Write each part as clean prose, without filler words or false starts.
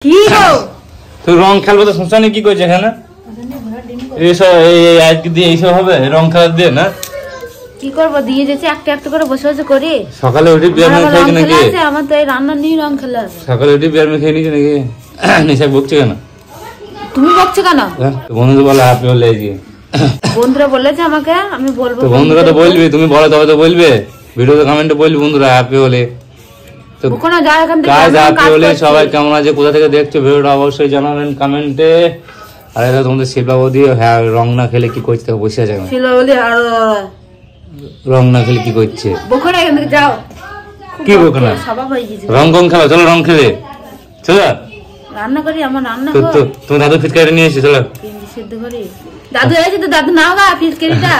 কি গো তুই রং খেলবো তো শুনছানি কি কইছে এখানে এইসব আজকে দিয়ে এইসব হবে রং খেলা দিয়ে না কি করব দিয়ে যেতে একটা একটা করে বসে বসে করি সকালে উঠে বিয়ার মে খাই নাকি আমার তো এই রান্না নিয়ে রং খেলা আছে সকালে উঠে বিয়ার মে খাই নিছে নাকি নিশা বকছে কেন তুমি বকছো কেন বন্ধু বলে আপনি বলে গিয়ে বন্ধুরা বলেছে আমাকে আমি বলবো তো বন্ধুরা তো বলবে তুমি বলো তবে তো বলবে ভিডিওতে কমেন্টে বলবে বন্ধুরা হ্যাপি বলে তো কোন যায় এখান থেকে কাজ হ্যাপি বলে সবাই কেমন আছে কোথা থেকে দেখছো ভিডিওটা অবশ্যই জানাবেন কমেন্টে আর এটা তোমাদের শিল্পাবতী হ্যাঁ রং না খেলে কি করতে বসে আছে শিল্পাবতী আর রং না খেলে কি করছে বকো না এখান থেকে যাও কি বকো না সবাই হয়ে গেছে রং কম খেলো চলো রং খেলে চলো রান্না করি আমার রান্না তো তো তুমি দাদু ফিটকারি নিয়ে এসে চলো সিদ্ধ করি দাদু এসে তো দাদু নাও গা ফিটকারিটা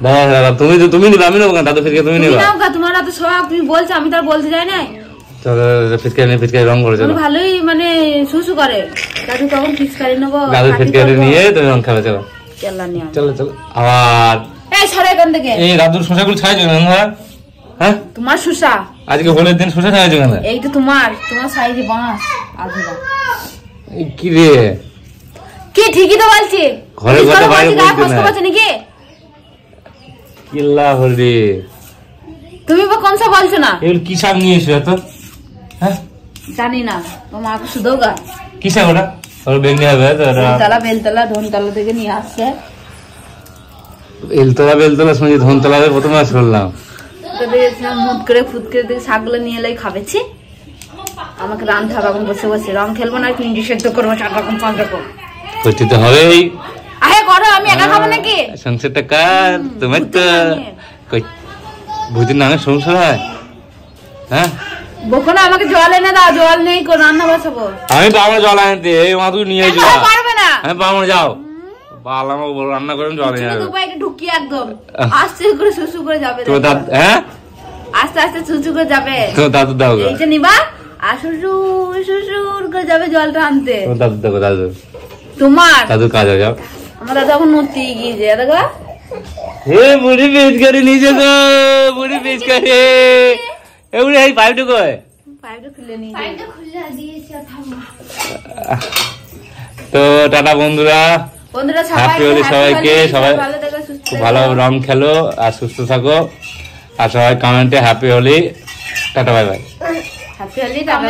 দাদা তুমি নিবে আমি নেবো দাদু ফিটকারি তুমি নিবে নাও গা তোমার তো সব তুমি বলছো আমি তো আর বলতে যাই না চলো ফিটকারি রং করে চলো ভালোই মানে সুসু করে দাদু তখন ফিটকারি নেবো দাদু ফিটকারি নিয়ে তুমি রং খেলো চলো চলো চলো আবার এই সরে এখান থেকে এই দাদুর শসাগুলো ছাইছো না হ্যাঁ তোমার সুসা আজকে হোলির দিন শসা ছাইছো কেন এই তো তোমার সাইজে বাঁশ আধা কি রে কি ঠিকই তো বলছি ঘরে ঘরে বাইরে বলতে না নাকি কিল্লা হলি তুমি বা কোন সব বলছো না এগুলো কি শাক নিয়ে এসো এত হ্যাঁ জানি না তোমার আমাকে শুধু গা কি শাক ওটা ওর বেঙ্গি হবে বেলতলা ধনতলা থেকে নিয়ে আসছে বেলতলা শুনছি ধনতলা প্রথমে শুনলাম মুদ করে ফুদ করে দেখে শাকগুলো নিয়ে এলাই খাবেছি আমাকে রান্ধতে হবে এখন বসে বসে রং খেলবো না কিন্তু সেদ্ধ করবো 4 রকম 5 রকম করতে তো হবেই আরে করো আমি একা খাবো নাকি সংসারটা কার তোমার তো ভূতের নামে সংসার হয় হ্যাঁ বকো না আমাকে জল এনে দাও জল নেই কো রান্না বসাবো আমি পাবো জল আনতে এই মাথু নিয়ে যাও পারবে না আমি পাবো যাও বাল আমাকে বল রান্না করেন জল এনে তুমি বাইরে ঢুকি একদম আস্তে করে সুসু করে যাবে তো দাদু হ্যাঁ আস্তে আস্তে সুসু করে যাবে তো দাদু দাও এই যে নিবা আর শ্বশুর করে যাবে জলটা আনতে তো দাদু দাও দাদু তোমার দাদু কাজ হয়ে যাও আমার দাদু এখন নতি গিয়েছে দেখো হে মুড়ি বেচ করে নিয়ে তো মুড়ি বেচ করে এগুলো এই পাইপটা কই পাইপটা খুলে নিয়ে পাইপটা খুলে দিয়েছে থামো তো টাটা বন্ধুরা সবাইকে সবাই খুব ভালো রং খেলো আর সুস্থ থাকো আর সবাই কমেন্টে happy Holi tata bye bye happy Holi tata